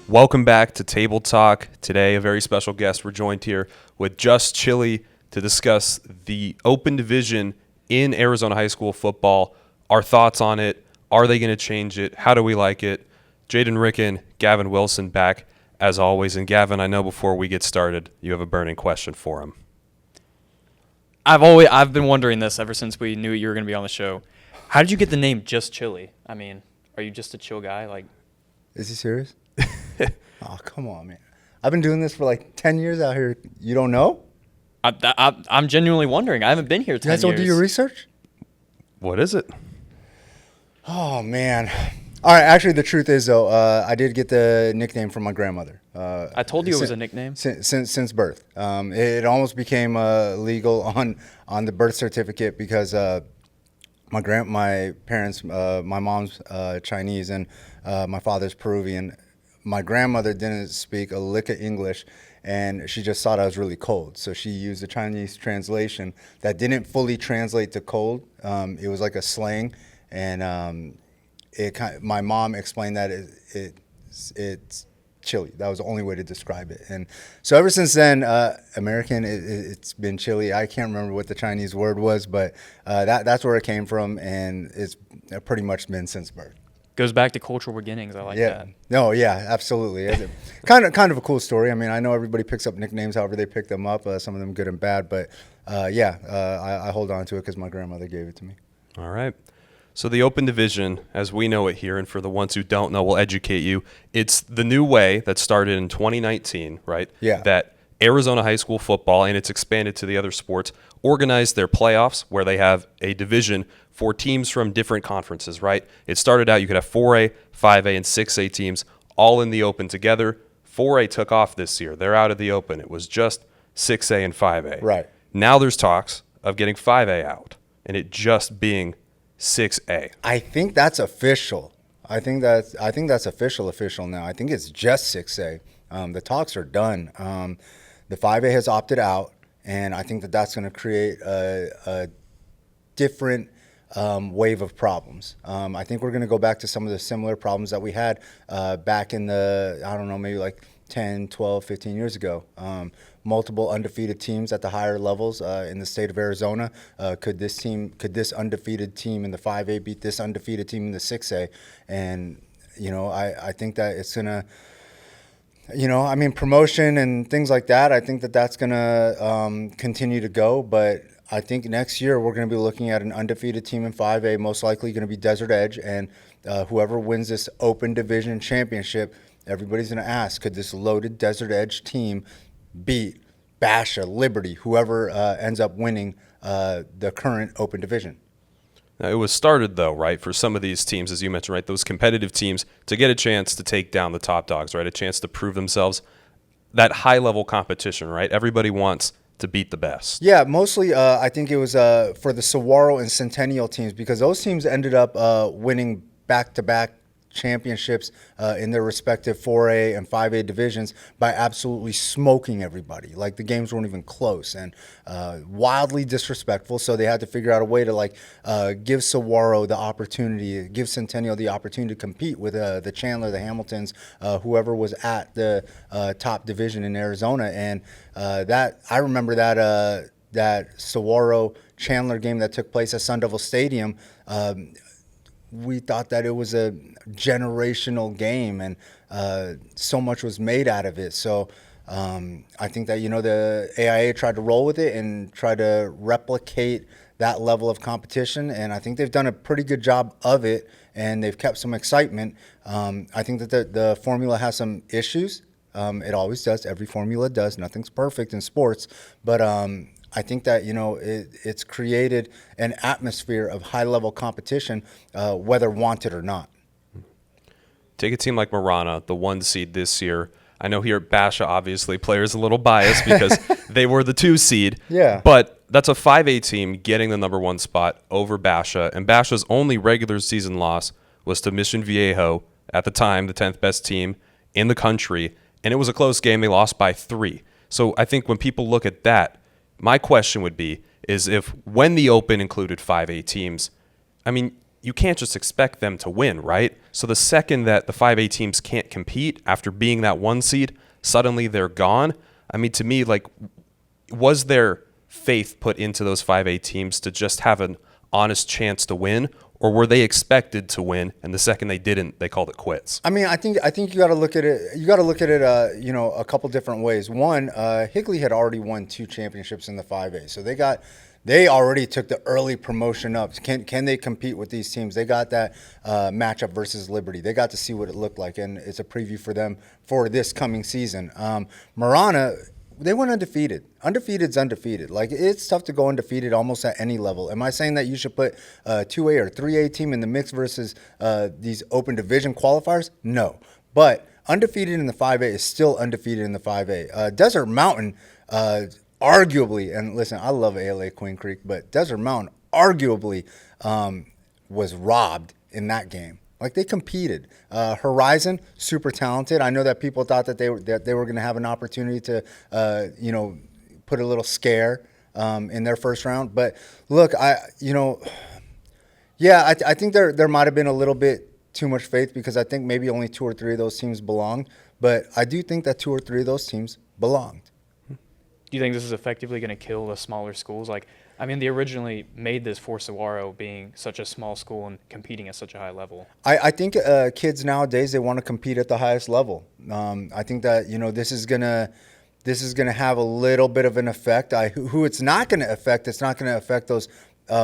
Welcome back to Table Talk. Today, a very special guest. We're joined here with Just Chili to discuss the open division in Arizona high school football, our thoughts on it. Are they going to change it? How do we like it? Jaden Ricken, Gavin Wilson back as always. And Gavin, I know before we get started, you have a burning question for him. I've been wondering this ever since we knew you were going to be on the show. How did you get the name Just Chili? I mean, are you just a chill guy? Is he serious? Oh, come on, man. I've been doing this for like 10 years out here. You don't know? I'm genuinely wondering. I haven't been here 10 You guys don't do your research? What is it? Oh, man. All right. Actually, the truth is, though, I did get the nickname from my grandmother. I told you it was a nickname. Since birth. It almost became legal on the birth certificate because my parents, my mom's Chinese and my father's Peruvian. My grandmother didn't speak a lick of English, and she just thought I was really cold. So she used a Chinese translation that didn't fully translate to cold. It was like a slang, and my mom explained that it's chilly. That was the only way to describe it. And so ever since then, American, it's been chilly. I can't remember what the Chinese word was, but that's where it came from, and it's pretty much been since birth. Goes back to cultural beginnings. I like that. No, yeah, absolutely. kind of a cool story. I mean, I know everybody picks up nicknames however they pick them up, some of them good and bad, but I hold on to it because my grandmother gave it to me. All right. So the open division, as we know it here, and for the ones who don't know, we'll educate you. It's the new way that started in 2019, right? Yeah. That Arizona high school football, and it's expanded to the other sports, organized their playoffs where they have a division for teams from different conferences, right? It started out, you could have 4A, 5A, and 6A teams all in the open together. 4A took off this year. They're out of the open. It was just 6A and 5A. Right. Now there's talks of getting 5A out and it just being 6A. I think that's official. I think that's official now. I think it's just 6A. The talks are done. The 5A has opted out, and I think that's going to create a different wave of problems. I think we're going to go back to some of the similar problems that we had back in the, I don't know, maybe like 10, 12, 15 years ago. Multiple undefeated teams at the higher levels in the state of Arizona. Could this undefeated team in the 5A beat this undefeated team in the 6A? And, I think that it's going to, promotion and things like that, I think that's going to continue to go. But I think next year we're going to be looking at an undefeated team in 5A, most likely going to be Desert Edge. And whoever wins this open division championship, everybody's going to ask, could this loaded Desert Edge team beat Basha, Liberty, whoever ends up winning the current open division? Now, it was started, though, right, for some of these teams, as you mentioned, right, those competitive teams to get a chance to take down the top dogs, right, a chance to prove themselves. That high-level competition, right, everybody wants to beat the best. Yeah, mostly I think it was for the Saguaro and Centennial teams because those teams ended up winning back-to-back championships in their respective 4A and 5A divisions by absolutely smoking everybody. Like the games weren't even close and wildly disrespectful. So they had to figure out a way to give Saguaro the opportunity, give Centennial the opportunity to compete with the Chandler, the Hamiltons, whoever was at the top division in Arizona. And that I remember that Saguaro Chandler game that took place at Sun Devil Stadium. We thought that it was a generational game, and so much was made out of it. So I think that, the AIA tried to roll with it and try to replicate that level of competition, and I think they've done a pretty good job of it, and they've kept some excitement. I think that the formula has some issues. It always does. Every formula does. Nothing's perfect in sports, but I think that, it's created an atmosphere of high-level competition, whether wanted or not. Take a team like Marana, the 1 seed this year. I know here at Basha, obviously, players a little biased because they were the 2 seed. Yeah. But that's a 5A team getting the number 1 spot over Basha. And Basha's only regular season loss was to Mission Viejo, at the time, the 10th best team in the country. And it was a close game. They lost by 3. So I think when people look at that, my question would be, is if when the Open included 5A teams, I mean, you can't just expect them to win, right? So the second that the 5A teams can't compete after being that 1 seed, suddenly they're gone. I mean, to me, like, was there faith put into those 5A teams to just have an honest chance to win, or were they expected to win, and the second they didn't, they called it quits? I mean, I think you got to look at it. You got to look at it, a couple different ways. One, Higley had already won 2 championships in the 5A, so they already took the early promotion up. Can they compete with these teams? They got that matchup versus Liberty. They got to see what it looked like, and it's a preview for them for this coming season. Marana, they went undefeated. Undefeated's undefeated. Like, it's tough to go undefeated almost at any level. Am I saying that you should put a 2A or 3A team in the mix versus these open division qualifiers? No. But undefeated in the 5A is still undefeated in the 5A. Desert Mountain, arguably, and listen, I love ALA Queen Creek, but Desert Mountain arguably was robbed in that game. Like, they competed. Horizon, super talented. I know that people thought that they were going to have an opportunity to, put a little scare in their first round. But look, I think there might have been a little bit too much faith, because I think maybe only 2 or 3 of those teams belonged. But I do think that 2 or 3 of those teams belonged. Do you think this is effectively going to kill the smaller schools? Like, I mean, they originally made this for Saguaro being such a small school and competing at such a high level. I think kids nowadays, they want to compete at the highest level. I think that, this is gonna have a little bit of an effect. Who it's not going to affect, it's not going to affect those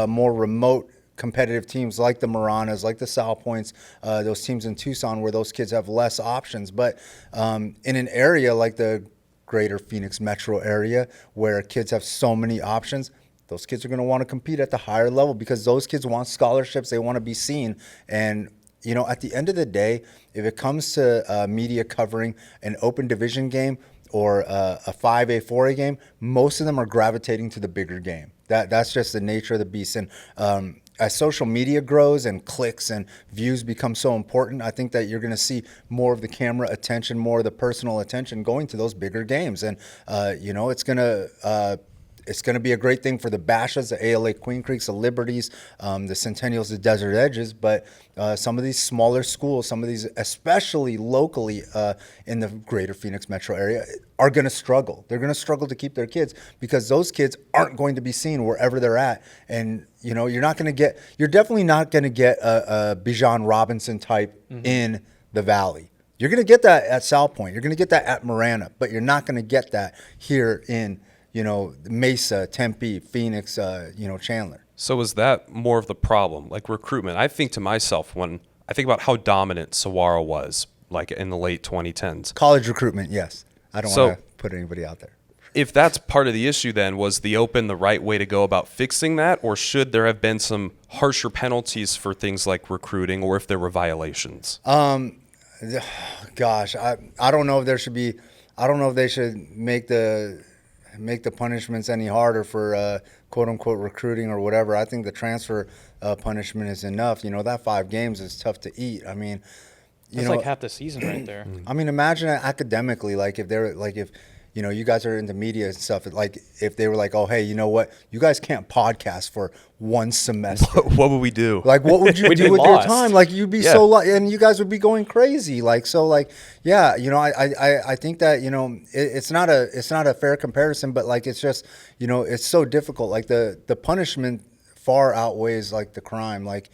more remote competitive teams like the Maranas, like the Sal Points, those teams in Tucson where those kids have less options. But in an area like the greater Phoenix metro area where kids have so many options, those kids are going to want to compete at the higher level, because those kids want scholarships. They want to be seen. And, at the end of the day, if it comes to media covering an open division game or a 5A, 4A game, most of them are gravitating to the bigger game. That's just the nature of the beast. And as social media grows and clicks and views become so important, I think that you're going to see more of the camera attention, more of the personal attention going to those bigger games. And, it's going to be a great thing for the Bashas, the ALA Queen Creeks, the Liberties, the Centennials, the Desert Edges. But some of these smaller schools, some of these, especially locally in the greater Phoenix metro area, are going to struggle. They're going to struggle to keep their kids, because those kids aren't going to be seen wherever they're at. And, you're definitely not going to get a Bijan Robinson type in the Valley. You're going to get that at Sal Point. You're going to get that at Marana, but you're not going to get that here in Mesa, Tempe, Phoenix, Chandler. So is that more of the problem, like recruitment? I think to myself, when I think about how dominant Saguaro was, like in the late 2010s. College recruitment, yes. I don't want to put anybody out there. If that's part of the issue, then was the Open the right way to go about fixing that, or should there have been some harsher penalties for things like recruiting, or if there were violations? Gosh, I don't know if there should be. I don't know if they should make the punishments any harder for quote unquote recruiting or whatever. I think the transfer punishment is enough. That 5 games is tough to eat. I mean, That's like half the season right there. I mean, imagine it academically, like if you guys are into media and stuff, like if they were like, oh, hey, you know what? You guys can't podcast for 1 semester. What would we do? Like, what would you do with your time? Like, you'd be and you guys would be going crazy. Like, so like, yeah, I think that, it's not a fair comparison, but like, it's just, it's so difficult. Like the punishment far outweighs like the crime. Like,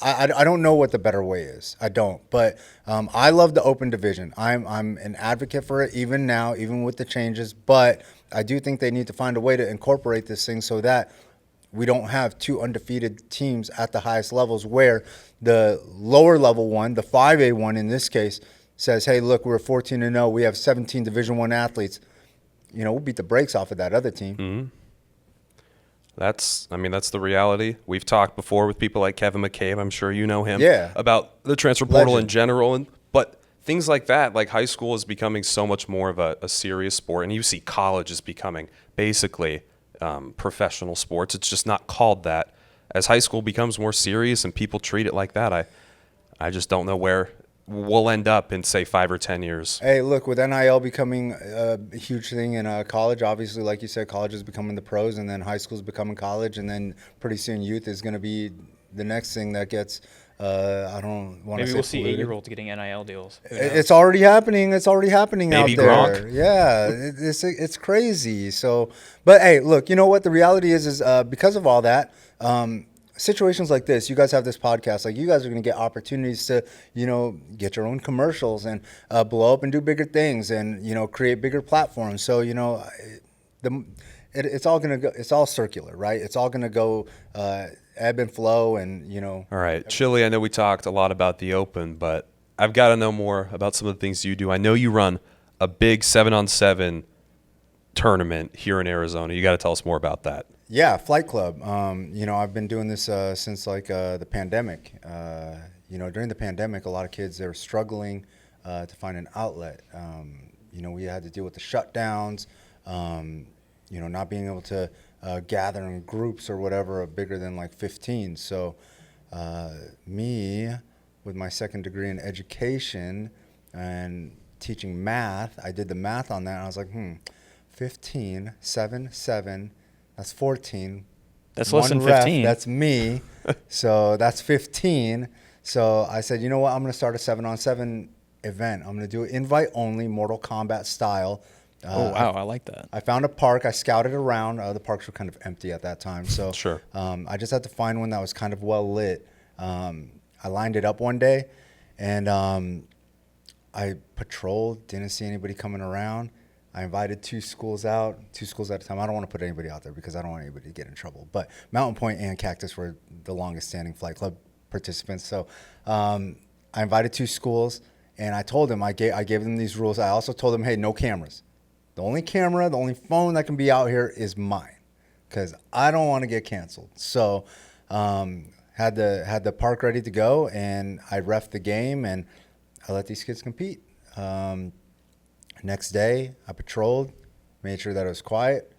I don't know what the better way is. I don't. But I love the open division. I'm an advocate for it even now, even with the changes. But I do think they need to find a way to incorporate this thing so that we don't have 2 undefeated teams at the highest levels, where the lower level one, the 5A one in this case, says, hey, look, we're 14-0. We have 17 Division I athletes. We'll beat the brakes off of that other team. Mm-hmm. That's the reality. We've talked before with people like Kevin McCabe. I'm sure you know him. Yeah. About the transfer portal Legend. in general. But things like that, like high school is becoming so much more of a serious sport. And you see college is becoming basically professional sports. It's just not called that. As high school becomes more serious and people treat it like that, I just don't know where we'll end up in, say, 5 or 10 years. Hey, look, with NIL becoming a huge thing in college, obviously, like you said, college is becoming the pros, and then high school is becoming college, and then pretty soon youth is going to be the next thing that gets, I don't want to Maybe say we'll see polluted. 8-year-olds getting NIL deals. Who knows? It's already happening. It's already happening Maybe out there. Gronk. Yeah, it's crazy. So, but hey, look, you know what? The reality is because of all that, situations like this, you guys have this podcast. Like, you guys are going to get opportunities to, get your own commercials and blow up and do bigger things and create bigger platforms. So it's all going to go. It's all circular, right? It's all going to go ebb and flow, and All right, Chili, I know we talked a lot about the Open, but I've got to know more about some of the things you do. I know you run a big 7-on-7 tournament here in Arizona. You got to tell us more about that. Yeah, Flight Club. I've been doing this since the pandemic. During the pandemic, a lot of kids, they were struggling to find an outlet. We had to deal with the shutdowns, not being able to gather in groups or whatever bigger than like 15. So me, with my second degree in education and teaching math, I did the math on that, and I was like, 15, 7, 7, that's 14. That's One less than ref, 15. that's me. So that's 15. So I said, you know what? I'm going to start a 7-on-7 event. I'm going to do it invite only, Mortal Kombat style. Oh, wow. I like that. I found a park. I scouted around. The parks were kind of empty at that time. So Sure. I just had to find one that was kind of well lit. I lined it up one day, and I patrolled, didn't see anybody coming around. I invited 2 schools out, 2 schools at a time. I don't want to put anybody out there because I don't want anybody to get in trouble. But Mountain Point and Cactus were the longest standing Flight Club participants. So I invited 2 schools, and I told them, I gave them these rules. I also told them, hey, no cameras. The only camera, the only phone that can be out here is mine, because I don't want to get canceled. So had the park ready to go, and I reffed the game, and I let these kids compete. Next day, I patrolled, made sure that it was quiet,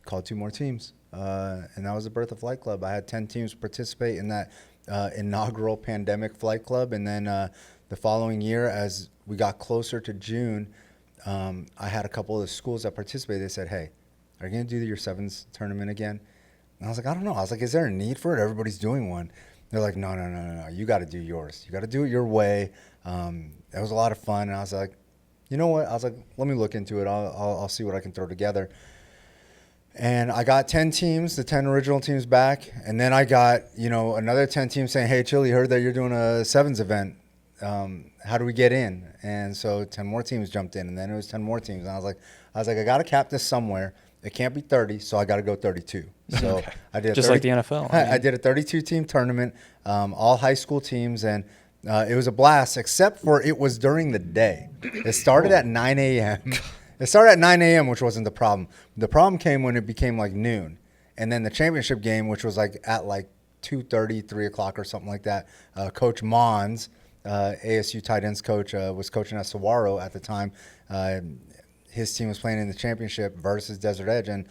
called 2 more teams, and that was the birth of Flight Club. I had 10 teams participate in that inaugural pandemic Flight Club, and then the following year, as we got closer to June, I had a couple of the schools that participated. They said, hey, are you going to do your 7s tournament again? And I was like, I don't know. I was like, is there a need for it? Everybody's doing one. They're like, no. You got to do yours. You got to do it your way. That was a lot of fun. And I was like, you know what? I was like, let me look into it. I'll see what I can throw together. And I got 10 teams, the 10 original teams back. And then I got, another 10 teams saying, hey, Chili, heard that you're doing a 7s event. How do we get in? And so 10 more teams jumped in, and then it was 10 more teams. And I was like, I got to cap this somewhere. It can't be 30, so I got to go 32. So Okay. I did Just like the NFL. I did a 32-team tournament, all high school teams, and it was a blast, except for it was during the day. It started at 9 a.m. It started at 9 a.m., which wasn't the problem. The problem came when it became like noon. And then the championship game, which was like at like 2:30, 3 o'clock or something like that, Coach Mons, ASU tight ends coach, was coaching at Saguaro at the time. His team was playing in the championship versus Desert Edge, and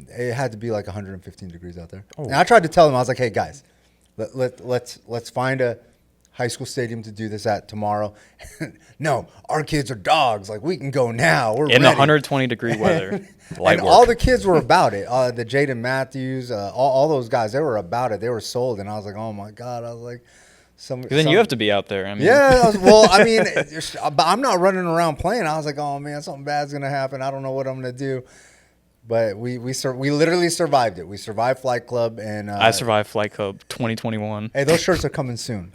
it had to be like 115 degrees out there. Oh. And I tried to tell them, I was like, hey, guys, let's find a high school stadium to do this at tomorrow. No, our kids are dogs. Like, we can go now. We're In ready. 120-degree weather. Light And work. all the kids were about it. The Jaden Matthews, all those guys, they were about it. They were sold. And I was like, oh, my God. I was like, Then you have to be out there. I mean, yeah. But I'm not running around playing. I was like, oh, man, something bad's going to happen. I don't know what I'm going to do. But we literally survived it. We survived Flight Club. And I survived Flight Club 2021. Hey, those shirts are coming soon.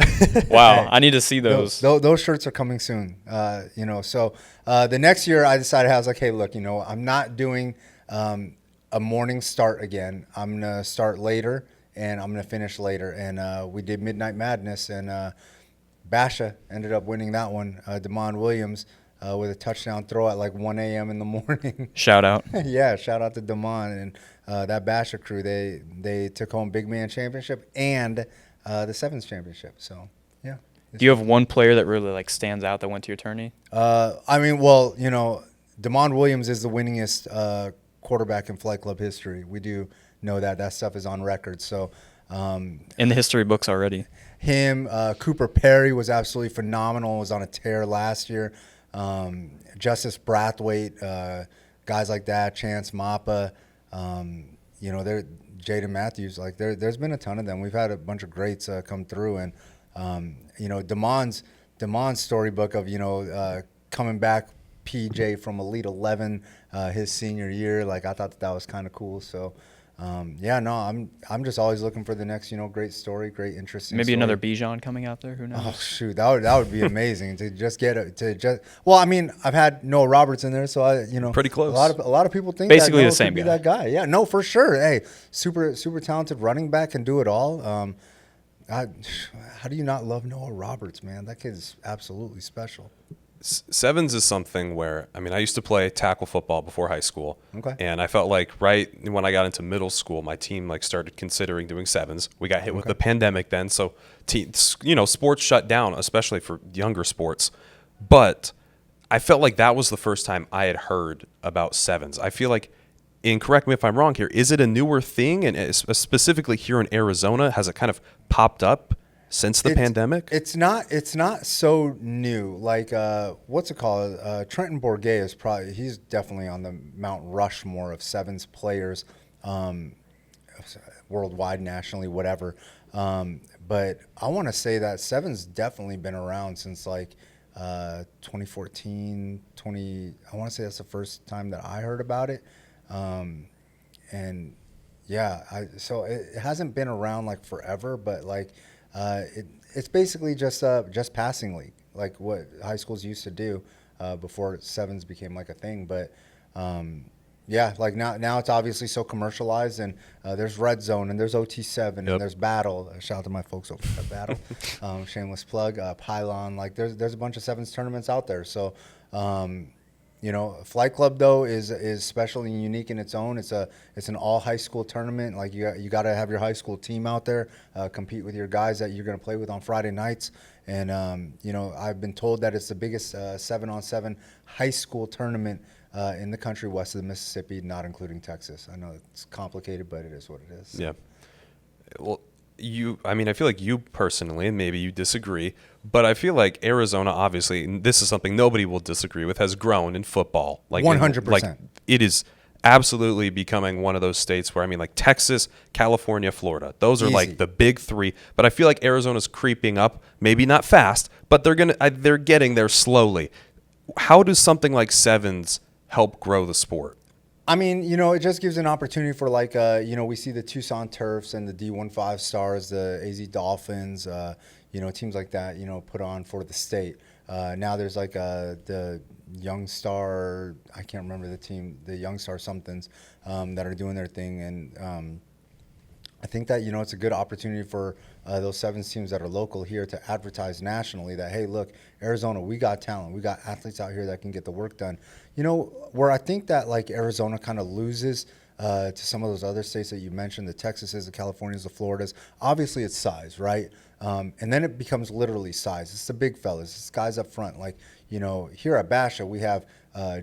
Wow, Hey, I need to see those. Those shirts are coming soon. So the next year I decided, I was like, hey, look, I'm not doing a morning start again. I'm going to start later, and I'm going to finish later. And we did Midnight Madness, and Basha ended up winning that one, Damon Williams, with a touchdown throw at like 1 a.m. in the morning. Shout out. Yeah, shout out to Damon and that Basha crew. They took home Big Man Championship and the Sevens Championship. So, yeah. Do you have one player that really like stands out that went to your tourney? Damon Williams is the winningest quarterback in Flight Club history. We do know that. That stuff is on record. So, In the history books already. him, Cooper Perry was absolutely phenomenal. Was on a tear last year. Justice Brathwaite, guys like that, Chance Mappa, Jaden Matthews. Like there's been a ton of them. We've had a bunch of greats come through, and Damon's storybook of coming back PJ from Elite 11 his senior year. Like I thought that was kind of cool. So. I'm just always looking for the next, great story, great interesting. Maybe story. another Bijan coming out there. Who knows? Oh shoot, that would be amazing to just get Well, I mean, I've had Noah Roberts in there, so pretty close. A lot of people think basically that Noah the same could be guy. that guy. Yeah, no, for sure. Hey, super talented running back, can do it all. How do you not love Noah Roberts, man? That kid's absolutely special. Sevens is something where, I mean, I used to play tackle football before high school. Okay. And I felt like right when I got into middle school, my team like started considering doing sevens. We got hit with the pandemic then, so sports shut down, especially for younger sports. But I felt like that was the first time I had heard about sevens. I feel like, and correct me if I'm wrong here, is it a newer thing? And specifically here in Arizona, has it kind of popped up since the pandemic? It's not so new. Like what's it called? Trenton Bourget he's definitely on the Mount Rushmore of sevens players, worldwide, nationally, whatever. But I want to say that sevens definitely been around since like 2014, I want to say that's the first time that I heard about it. And yeah, so it hasn't been around like forever, but like. It's basically just passing league, like what high schools used to do before sevens became like a thing. But like now it's obviously so commercialized, and there's Red Zone, and there's OT7, and there's Battle. Shout out to my folks over at Battle. Shameless plug. Pylon. Like there's a bunch of sevens tournaments out there. So. Flight Club though is special and unique in its own. It's an all high school tournament. Like you got to have your high school team out there, compete with your guys that you're going to play with on Friday nights. And I've been told that it's the biggest 7-on-7 high school tournament in the country west of the Mississippi, not including Texas. I know it's complicated, but it is what it is. Yeah. Well, I feel like you personally, and maybe you disagree, but I feel like Arizona, obviously, and this is something nobody will disagree with, has grown in football. Like 100%. Like it is absolutely becoming one of those states where, like Texas, California, Florida. Those are Easy. like the big three. But I feel like Arizona's creeping up, maybe not fast, but they're getting there slowly. How does something like sevens help grow the sport? I mean, it just gives an opportunity for like, we see the Tucson Turfs and the D15 Stars, the AZ Dolphins, teams like that, put on for the state. Now there's like the Young Star, I can't remember the team, the Young Star somethings that are doing their thing. And I think that, it's a good opportunity for those sevens teams that are local here to advertise nationally that, hey, look, Arizona, we got talent. We got athletes out here that can get the work done. Where I think that like Arizona kind of loses to some of those other states that you mentioned, the Texases, the Californias, the Floridas, obviously it's size, right? And then it becomes literally size. It's the big fellas. It's guys up front. Like, here at Basha, we have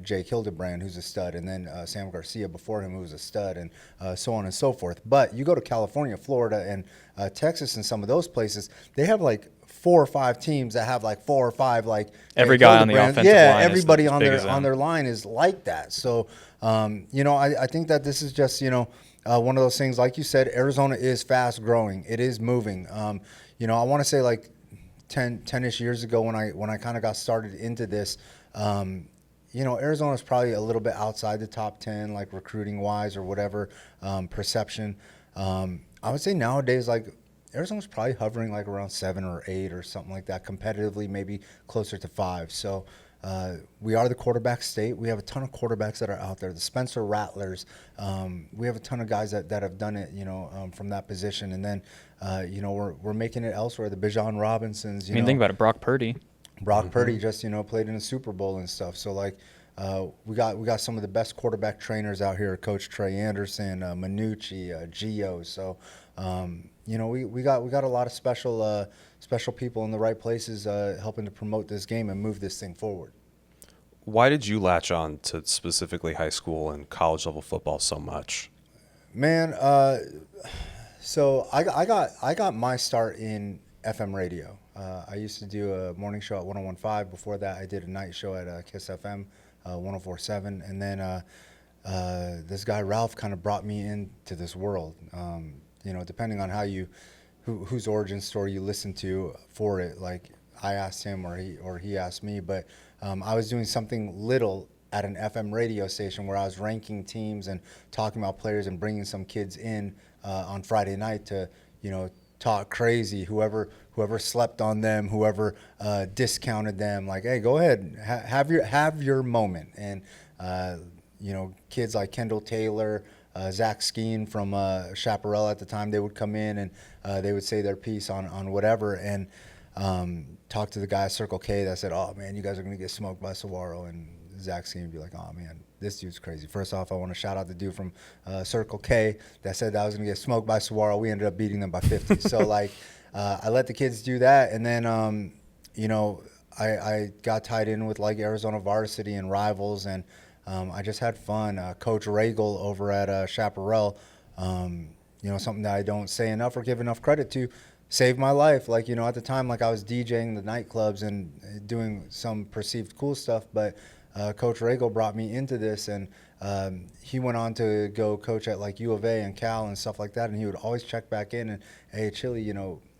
Jake Hildebrand, who's a stud, and then Sam Garcia before him, who was a stud, and so on and so forth. But you go to California, Florida, and Texas, and some of those places, they have like 4 or 5 teams that have like 4 or 5 like every guy on the offensive line. Yeah, everybody on on their line is like that. So, I think that this is just one of those things. Like you said, Arizona is fast growing. It is moving. I want to say like 10-ish years ago when I kind of got started into this. Arizona is probably a little bit outside the top 10, like recruiting wise or whatever perception. I would say nowadays, like Arizona's probably hovering like around 7 or 8 or something like that, competitively, maybe closer to 5. So we are the quarterback state. We have a ton of quarterbacks that are out there. The Spencer Rattlers. We have a ton of guys that have done it, from that position. And then, we're making it elsewhere. The Bijan Robinsons. Think about it. Brock Purdy. Purdy just played in a Super Bowl and stuff. So like we got some of the best quarterback trainers out here. Coach Trey Anderson, Minucci, Gio. So we got a lot of special people in the right places helping to promote this game and move this thing forward. Why did you latch on to specifically high school and college level football so much? Man, so I got my start in FM radio. I used to do a morning show at 101.5. Before that, I did a night show at KISS FM 104.7. And then this guy Ralph kind of brought me into this world. Depending on whose origin story you listen to for it, like I asked him or he asked me, but I was doing something little at an FM radio station where I was ranking teams and talking about players and bringing some kids in on Friday night to, talk crazy. Whoever slept on them, whoever discounted them, like, hey, go ahead, have your moment. And kids like Kendall Taylor, Zach Skeen from Chaparral at the time, they would come in and they would say their piece on whatever, and talk to the guy at Circle K that said, oh man, you guys are gonna get smoked by Saguaro, and Zach Skeen would be like, oh man, this dude's crazy. First off, I want to shout out the dude from Circle K that said that I was gonna get smoked by Saguaro. We ended up beating them by 50. So like, I let the kids do that, and then I got tied in with like Arizona Varsity and Rivals, and I just had fun. Coach Regal over at Chaparral, something that I don't say enough or give enough credit to, saved my life. Like, at the time, like I was DJing the nightclubs and doing some perceived cool stuff, but Coach Regal brought me into this, and he went on to go coach at like U of A and Cal and stuff like that, and he would always check back in and, hey, Chili,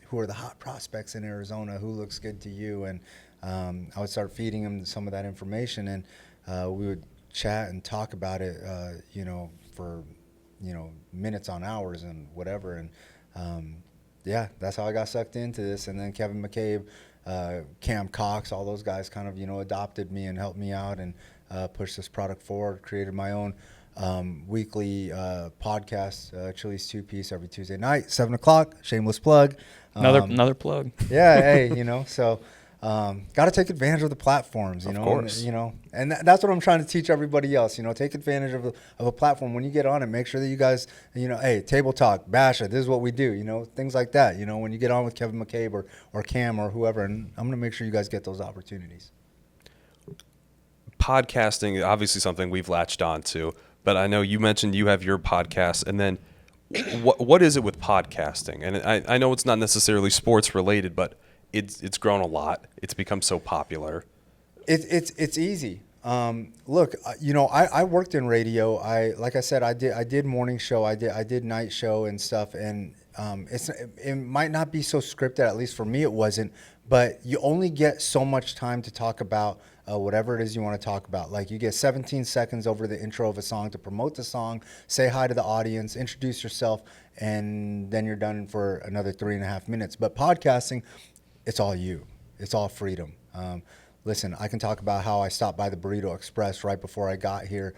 who are the hot prospects in Arizona? Who looks good to you? And I would start feeding him some of that information, and we would chat and talk about it, for, minutes on hours and whatever. And that's how I got sucked into this. And then Kevin McCabe, Cam Cox, all those guys kind of, adopted me and helped me out and pushed this product forward, created my own weekly podcast, Chili's Two-Piece, every Tuesday night, 7 o'clock, shameless plug. Another plug. Yeah, hey, so got to take advantage of the platforms, Of course. And that's what I'm trying to teach everybody else. Take advantage of a platform. When you get on it, make sure that you guys, hey, Table Talk, Basha, this is what we do, things like that. When you get on with Kevin McCabe or Cam or whoever, and I'm going to make sure you guys get those opportunities. Podcasting, obviously something we've latched on to, but I know you mentioned you have your podcast, and then what is it with podcasting? And I know it's not necessarily sports related, but it's grown a lot. It's become so popular. It's easy. Look, I worked in radio. Like I said, I did morning show. I did night show and stuff. And it might not be so scripted. At least for me, it wasn't. But you only get so much time to talk about whatever it is you want to talk about. Like, you get 17 seconds over the intro of a song to promote the song, say hi to the audience, introduce yourself, and then you're done for another 3.5 minutes. But podcasting, it's all you. It's all freedom. Listen, I can talk about how I stopped by the Burrito Express right before I got here,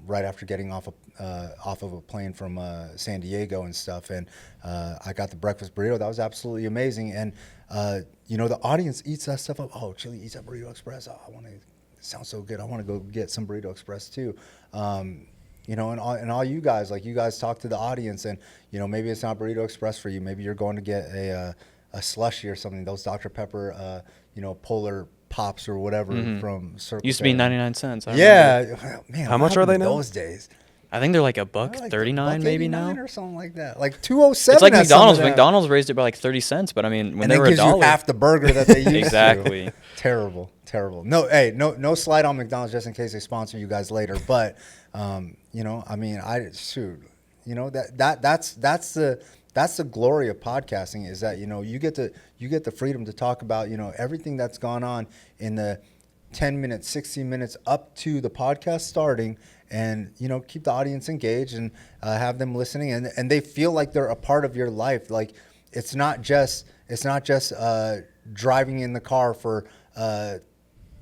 right after getting off of a plane from San Diego and stuff, and I got the breakfast burrito. That was absolutely amazing, and the audience eats that stuff up. Oh, Chili eats at Burrito Express. Oh, it sounds so good. I want to go get some Burrito Express too. And all you guys, like, you guys talk to the audience, and maybe it's not Burrito Express for you. Maybe you're going to get a slushie or something. Those Dr. Pepper, Polar Pops or whatever from Circle Used to be 99 cents. Yeah, man. How much are they now? Those days, I think they're like $1.39 maybe now, or something like that. Like 207. It's like McDonald's. McDonald's raised it by like 30 cents, but I mean, when and they it were gives you $1, half the burger that they used exactly. to. Terrible. No, hey, no slide on McDonald's just in case they sponsor you guys later. But that's the glory of podcasting, is that you get the freedom to talk about everything that's gone on in the 10 minutes, 16 minutes up to the podcast starting, and keep the audience engaged and have them listening, and they feel like they're a part of your life. Like, it's not just driving in the car for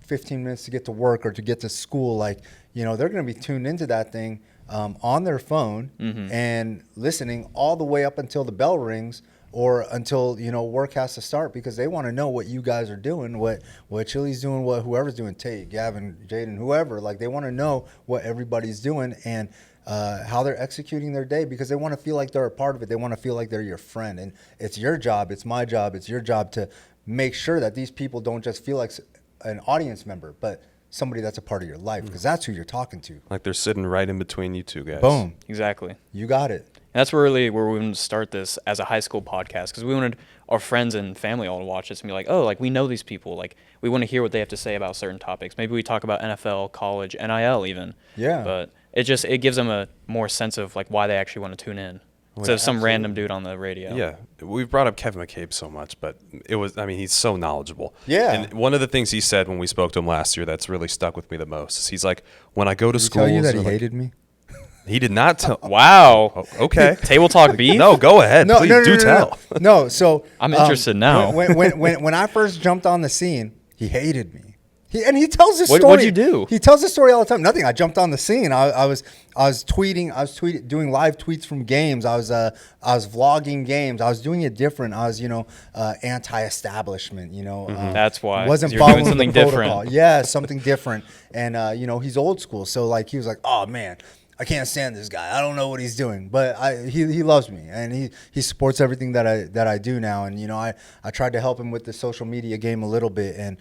15 minutes to get to work or to get to school. Like, they're going to be tuned into that thing on their phone and listening all the way up until the bell rings, or until work has to start, because they want to know what you guys are doing, what Chili's doing, what whoever's doing, Tate, Gavin, Jaden, whoever. Like, they want to know what everybody's doing and how they're executing their day, because they want to feel like they're a part of it. They want to feel like they're your friend, and it's your job, it's my job, it's your job to make sure that these people don't just feel like an audience member, but somebody that's a part of your life, because that's who you're talking to. Like, they're sitting right in between you two guys. Boom. Exactly. You got it. And that's really where we wanted to start this as a high school podcast, because we wanted our friends and family all to watch this and be like, oh, like, we know these people. Like, we want to hear what they have to say about certain topics. Maybe we talk about NFL, college, NIL even. Yeah. But it gives them a more sense of like why they actually want to tune in. Instead of some random dude on the radio. Yeah, we've brought up Kevin McCabe so much, but he's so knowledgeable. Yeah. And one of the things he said when we spoke to him last year that's really stuck with me the most is he's like, when I go to Did he schools. tell you that he like, hated me? He did not tell. Wow. Oh, okay. Table talk beef? No, go ahead. Please do tell. No, so I'm interested now. When I first jumped on the scene, he hated me. He tells this What- story. what'd you do? He tells this story all the time. Nothing. I jumped on the scene. I was tweeting, doing live tweets from games. I was vlogging games. I was doing it different. I was, anti-establishment. That's why. Wasn't 'cause you're doing following something the protocol. different. Yeah, something different. And he's old school. So like he was like, oh man, I can't stand this guy. I don't know what he's doing, but he loves me and he supports everything that I do now. And I tried to help him with the social media game a little bit, and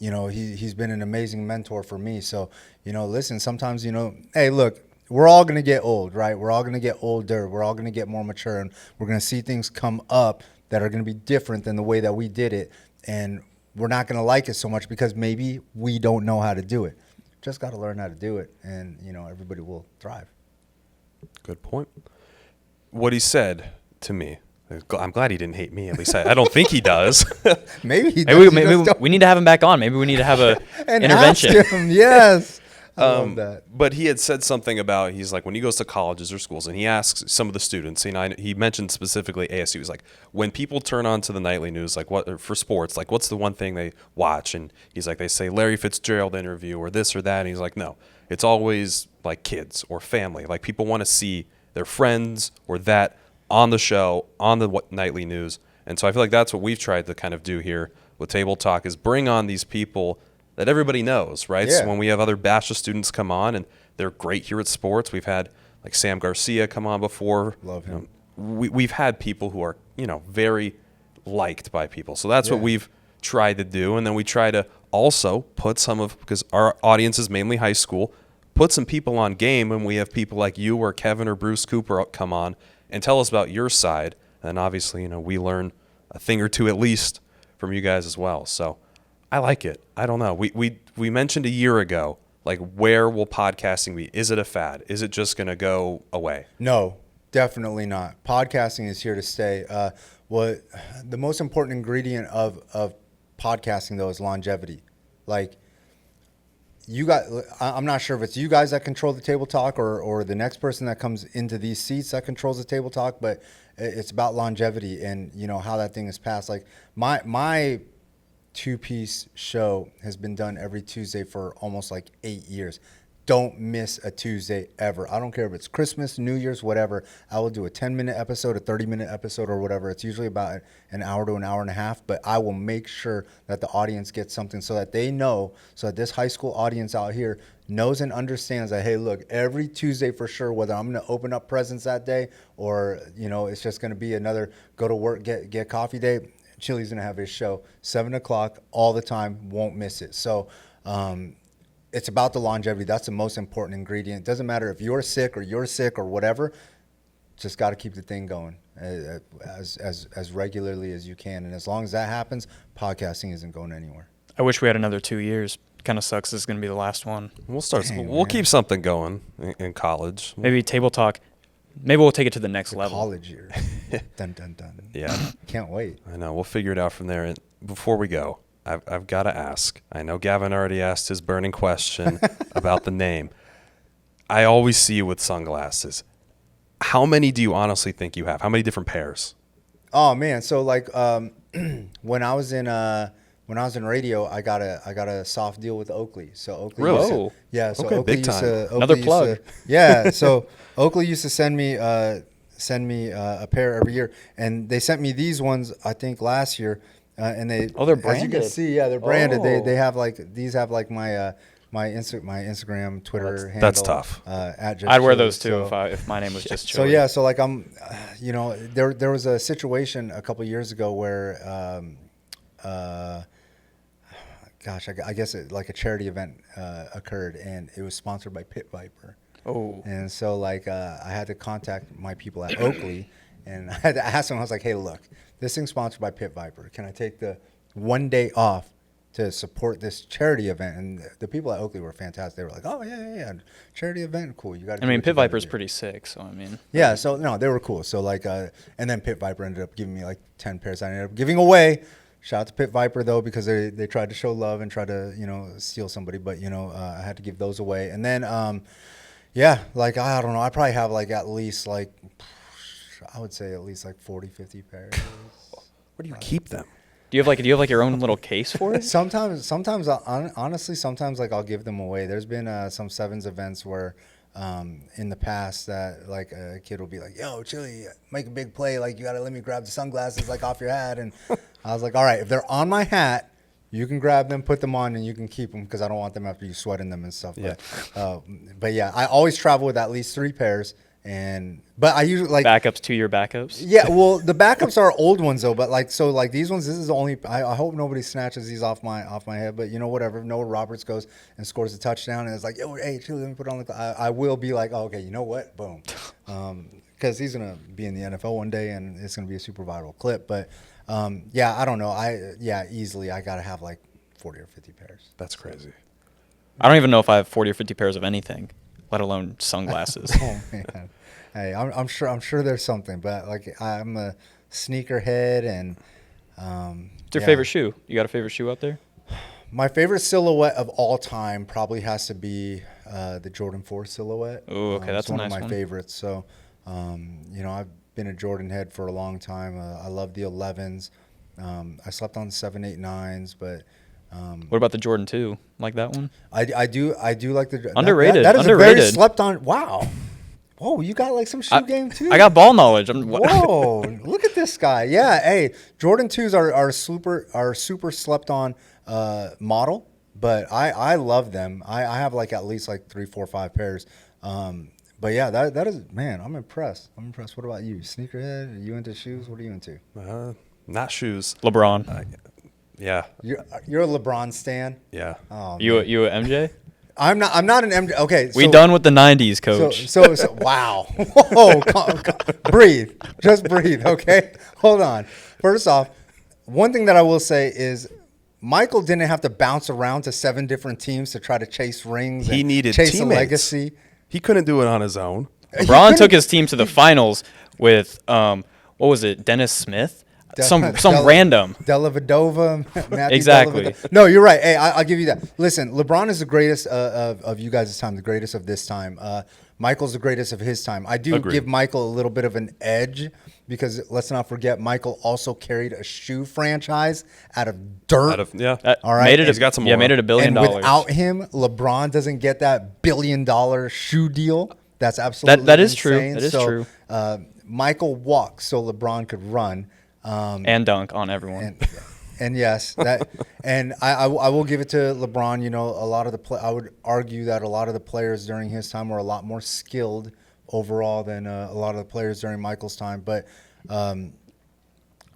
he's been an amazing mentor for me. So listen, sometimes hey, look, we're all gonna get old, right? We're all gonna get older. We're all gonna get more mature, and we're gonna see things come up that are gonna be different than the way that we did it, and we're not gonna like it so much because maybe we don't know how to do it. Just got to learn how to do it, and everybody will thrive. Good point. What he said to me, I'm glad he didn't hate me. At least I don't think he does. Maybe he Maybe, does. maybe we need to have him back on. Maybe we need to have a and intervention. ask him, yes. I love that. But he had said something about, he's like, when he goes to colleges or schools and he asks some of the students, he mentioned specifically ASU. He's like, when people turn on to the nightly news, like what for sports, like what's the one thing they watch? And he's like, they say Larry Fitzgerald interview or this or that. And he's like, no, it's always like kids or family. Like people want to see their friends or that on the show, on the nightly news. And so I feel like that's what we've tried to kind of do here with Table Talk is bring on these people that everybody knows, right? Yeah. So when we have other Basha students come on and they're great here at sports, we've had like Sam Garcia come on before. Love him. We've had people who are, very liked by people. So that's what we've tried to do. And then we try to also put because our audience is mainly high school, put some people on game, and we have people like you or Kevin or Bruce Cooper come on and tell us about your side. And obviously, we learn a thing or two at least from you guys as well. So I like it. I don't know. We mentioned a year ago, like, where will podcasting be? Is it a fad? Is it just going to go away? No, definitely not. Podcasting is here to stay. What the most important ingredient of podcasting though is longevity. Like I'm not sure if it's you guys that control the Table Talk or the next person that comes into these seats that controls the Table Talk, but it's about longevity and how that thing is passed. Like my two-piece show has been done every Tuesday for almost like 8 years. Don't miss a Tuesday ever. I don't care if it's Christmas, New Year's, whatever. I will do a 10-minute episode, a 30-minute episode, or whatever. It's usually about an hour to an hour and a half, but I will make sure that the audience gets something so that they know, so that this high school audience out here knows and understands that, hey, look, every Tuesday for sure, whether I'm going to open up presents that day or, it's just going to be another go to work, get coffee day, Chili's going to have his show, 7 o'clock all the time, won't miss it. So, it's about the longevity. That's the most important ingredient. It doesn't matter if you're sick or whatever. Just got to keep the thing going as regularly as you can. And as long as that happens, podcasting isn't going anywhere. I wish we had another 2 years. Kind of sucks. This is going to be the last one. We'll start. Dang, We'll man. keep something going in college. Maybe Table Talk. Maybe we'll take it to the next level. College year. Dun, dun, dun. Yeah, Can't wait. I know. We'll figure it out from there. And before we go, I've got to ask. I know Gavin already asked his burning question about the name. I always see you with sunglasses. How many do you honestly think you have? How many different pairs? Oh man, so like when I was in radio, I got a soft deal with Oakley. So Oakley, Really? Whoa. yeah. So Okay, Oakley big used time. to Another Oakley plug. used to- yeah. So Oakley used to send me a pair every year, and they sent me these ones I think last year, and they Oh, they're As you can branded. see, yeah, they're branded. Oh. They have like these have like my Instagram, Twitter handle. That's tough. At Just I'd wear Chili. those too So- if my name was just so Chili. yeah, so like there was a situation a couple years ago where, I guess like a charity event occurred, and it was sponsored by Pit Viper, Oh. and so like I had to contact my people at Oakley, and I had to ask them. I was like, hey, look, this thing's sponsored by Pit Viper. Can I take the 1 day off to support this charity event. And the people at Oakley were fantastic. They were like, "Oh yeah, charity event, cool. You got to." I mean, Pit Viper's pretty sick, so I mean. Yeah, so no, they were cool. So like, and then Pit Viper ended up giving me like 10 pairs. I ended up giving away. Shout out to Pit Viper though, because they tried to show love and try to steal somebody, but I had to give those away. And then yeah, like I don't know, I probably have like at least like I would say at least like 40, 50 pairs. Where do you keep them? Do you have like your own little case for it? Sometimes, honestly, sometimes like I'll give them away. There's been some sevens events where in the past that like a kid will be like, "Yo, Chili, make a big play. Like you gotta let me grab the sunglasses like off your hat." And I was like, "All right, if they're on my hat, you can grab them, put them on, and you can keep them because I don't want them after you sweat in them and stuff." Yeah. But yeah, I always travel with at least 3 pairs. But I usually like Backups, 2-year backups. yeah, well, the backups are old ones though. But like these ones, this is only. I hope nobody snatches these off my head. But whatever. Noah Roberts goes and scores a touchdown, and it's like, "Yo, hey, Chili, let me put on the." I will be like, "Oh, okay, you know what? Boom," because he's gonna be in the NFL one day, and it's gonna be a super viral clip. But yeah, I don't know. Easily I gotta have like 40 or 50 pairs. That's crazy. I don't even know if I have 40 or 50 pairs of anything, let alone sunglasses. Oh man, hey, I'm sure there's something, but like I'm a sneakerhead, and What's your favorite shoe? You got a favorite shoe out there? My favorite silhouette of all time probably has to be the Jordan 4 silhouette. Ooh, okay, that's it's one a nice of my one. favorites. So, I've been a Jordan head for a long time. I love the 11s. I slept on the 7, 8, 9s, but What about the Jordan 2? Like that one? I do like the Underrated, That is a very underrated. slept on. Wow. Whoa, you got like some shoe game too. I got ball knowledge. Whoa, look at this guy. Yeah, hey, Jordan 2s are super slept on model, but I love them. I have like at least like 3, 4, 5 pairs. But yeah, that is, man, I'm impressed. What about you? Sneakerhead? Are you into shoes? What are you into? Not shoes. LeBron. Yeah. You're a LeBron stan? Yeah. Oh, You man. a MJ? I'm not an MJ. Okay, We done with the 90s, coach. So wow. Whoa, breathe. Just breathe, okay? Hold on. First off, one thing that I will say is Michael didn't have to bounce around to 7 different teams to try to chase rings. He and needed chase teammates. a legacy. He couldn't do it on his own. LeBron took his team to the finals with what was it? Dennis Smith? Some random. Dellavedova, Matthew Exactly. Dellavedova. No, you're right. Hey, I'll give you that. Listen, LeBron is the greatest of you guys' time, the greatest of this time. Michael's the greatest of his time. I do Agreed. give Michael a little bit of an edge because let's not forget, Michael also carried a shoe franchise out of dirt. All right. Made it. He's got some more. Made it $1 billion. And without him, LeBron doesn't get that $1 billion shoe deal. That's absolutely That is true. insane. That is true. Michael walked so LeBron could run. And dunk on everyone. And yes, that, and I will give it to LeBron. A lot of I would argue that a lot of the players during his time were a lot more skilled overall than a lot of the players during Michael's time. But I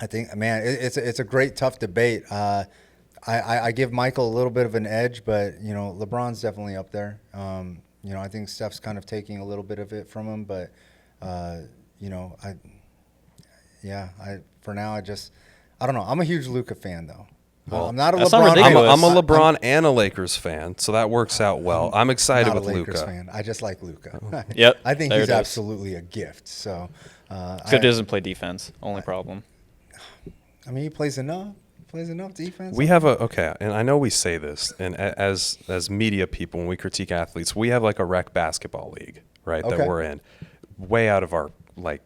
think, man, it's a great tough debate. I give Michael a little bit of an edge, but LeBron's definitely up there. I think Steph's kind of taking a little bit of it from him, but for now, I don't know. I'm a huge Luka fan, though. Well, I'm not a that's not LeBron fan. ridiculous. I'm a LeBron and a Lakers fan, so that works out well. I'm excited not with a Lakers Luka. fan. I just like Luka. Yep, I think there he's it is. absolutely a gift. So, Except he doesn't play defense. Only problem. I mean, he plays enough. Defense. We have and I know we say this, and as media people, when we critique athletes, we have like a rec basketball league, right? Okay. That we're in, way out of our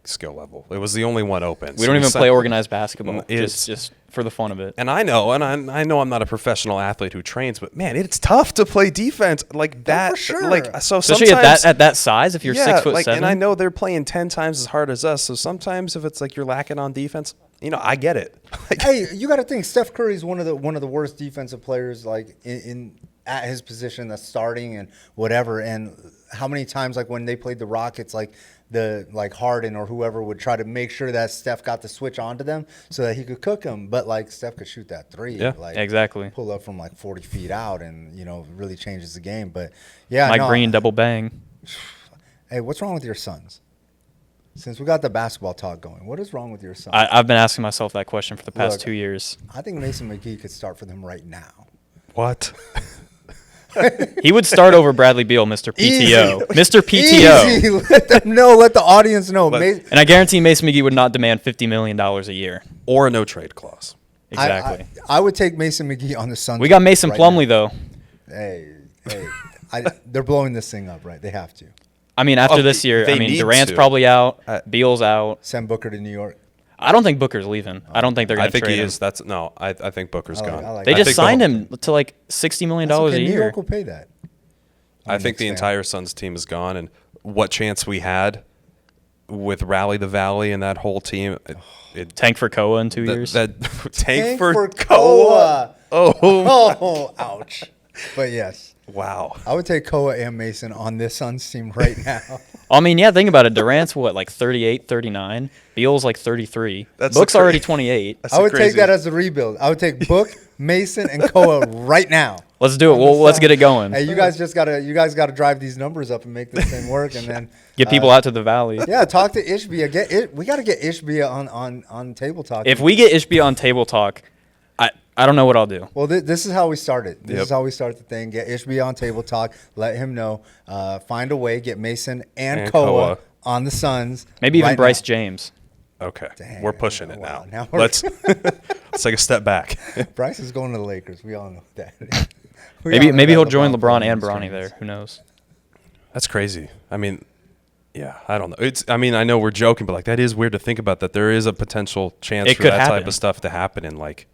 skill level. It was the only one open. We don't even play organized basketball. It's- Just for the fun of it. And I know I'm not a professional athlete who trains, but man, it's tough to play defense like that. for sure. So Especially sometimes at that size, if you're 6'7". and I know they're playing 10 times as hard as us. So sometimes if it's like you're lacking on defense, I get it. Hey, you got to think Steph Curry is one of the worst defensive players like in at his position that's starting and whatever. And how many times like when they played the Rockets, like Harden or whoever would try to make sure that Steph got the switch onto them so that he could cook them. But like Steph could shoot that 3, Yeah, exactly. pull up from like 40 feet out, and really changes the game. But yeah, Mike Green double bang. Hey, what's wrong with your sons? Since we got the basketball talk going, what is wrong with your sons? I've been asking myself that question for the past Look, 2 years. I think Mason McGee could start for them right now. What? He would start over Bradley Beal, Mr. PTO. Mr. PTO. Easy. Let them know. Let the audience know. And I guarantee Mason McGee would not demand $50 million a year. Or a no trade clause. Exactly. I would take Mason McGee on the Suns. We got Mason Plumlee, though. Hey. They're blowing this thing up, right? They have to. I mean, after this year, they need Durant's to. probably out. Beal's out. Send Booker to New York. I don't think Booker's leaving. I don't think they're going I to think trade he him. is. I think Booker's gone. I like They that. just think signed the- him to like $60 million That's a okay. New year. York will pay that. I think the entire Suns team is gone, and what chance we had with Rally the Valley and that whole team. Tank for Koa in 2 years. That Tank tank for for Koa. Oh, Oh, ouch. But yes, wow. I would take Koa and Mason on this Suns team right now. I mean, yeah, think about it. Durant's what, like 38, 39? Beal's like 33. That's Book's the cra- already 28. That's I the would take crazy- that as a rebuild. I would take Book, Mason, and Koa right now. Let's do it. Well, let's get it going. Hey, you guys gotta drive these numbers up and make this thing work, and then Get people out to the valley. Yeah, talk to Ishbia. We got to get Ishbia on Table Talk. If we get Ishbia on Table Talk, I don't know what I'll do. Well, this is how we started. This Yep. is how we start the thing. Get Ishbia on Table Talk. Let him know. Find a way. Get Mason and Koa on the Suns. Maybe even right Bryce now. James. Okay, Dang, we're pushing it wow. now. Now we're- Let's take a step back. Bryce is going to the Lakers. We all know that. Maybe he'll join LeBron and Bronny there. Who knows? That's crazy. I mean, yeah, I don't know. I know we're joking, but like that is weird to think about. That there is a potential chance It for could that type happen. of stuff to happen in like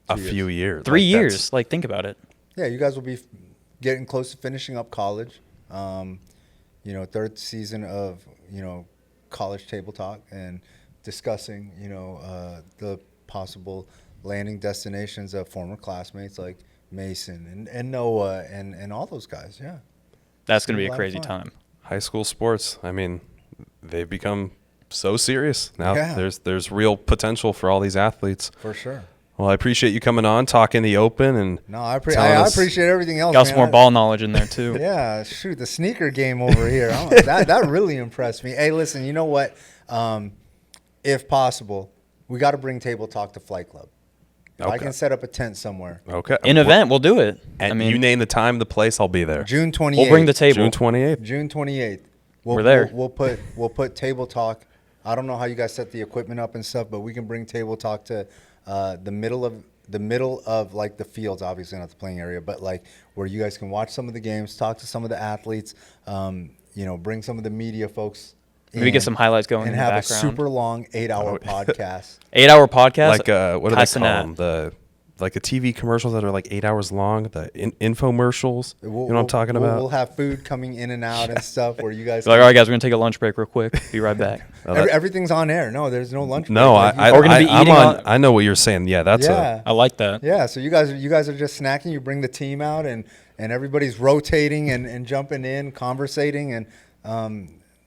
a few years. 3 Like, years. that's- Like, think about it. Yeah, you guys will be getting close to finishing up college. Third season of college Table Talk and discussing the possible landing destinations of former classmates like Mason and Noah and all those guys. Yeah, That's going to be a a lot of crazy fun. time. High school sports. I mean, they've become so serious now. Yeah. There's real potential for all these athletes. for sure. Well, I appreciate you coming on, talking the open, and No, I telling us- appreciate everything else. Got some man. more ball knowledge in there, too. Yeah, shoot, the sneaker game over here. That really impressed me. Hey, listen, you know what? If possible, we got to bring Table Talk to Flight Club. If I Okay. can set up a tent somewhere. Okay. In event, we'll do it. And you name the time, the place, I'll be there. June 28th. We'll bring the table. June 28th. June 28th. We're there. We'll put Table Talk. I don't know how you guys set the equipment up and stuff, but we can bring Table Talk to the middle of like the fields, obviously not the playing area, but like where you guys can watch some of the games, talk to some of the athletes, bring some of the media folks. Maybe get in some highlights going and in the have a background. super long 8-hour podcast. 8-hour podcast. Like what do they Passing call that. them? The TV commercials that are like 8 hours long. The infomercials. You know what I'm talking about? We'll have food coming in and out and stuff where you guys. Like, all right, guys, we're going to take a lunch break real quick. Be right back. Everything's on air. No, there's no lunch. No, break. Like, We're gonna be I'm eating on. on- I know what you're saying. Yeah, that's Yeah. I like that. Yeah, so you guys are just snacking. You bring the team out, and everybody's rotating and jumping in, conversating, and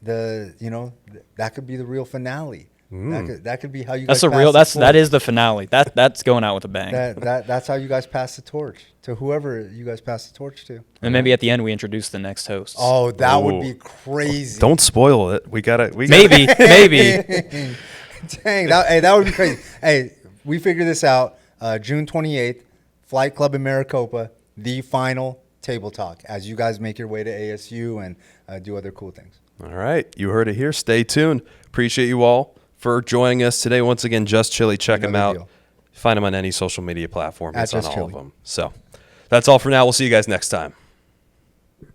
that could be the real finale. That could be how you. That's guys a real. pass the That torch. is the finale. That's going out with a bang. That's how you guys pass the torch to whoever you guys pass the torch to. And maybe at the end we introduce the next host. Oh, that would Ooh. be crazy. Don't spoil it. We gotta. maybe. Dang, that would be crazy. Hey, we figured this out. June 28th, Flight Club in Maricopa, the final Table Talk as you guys make your way to ASU and do other cool things. All right, you heard it here. Stay tuned. Appreciate you all for joining us today. Once again, Just Chili. Check him Another out. deal. Find him on any social media platform. At It's on Just all of Chili. them. So that's all for now. We'll see you guys next time.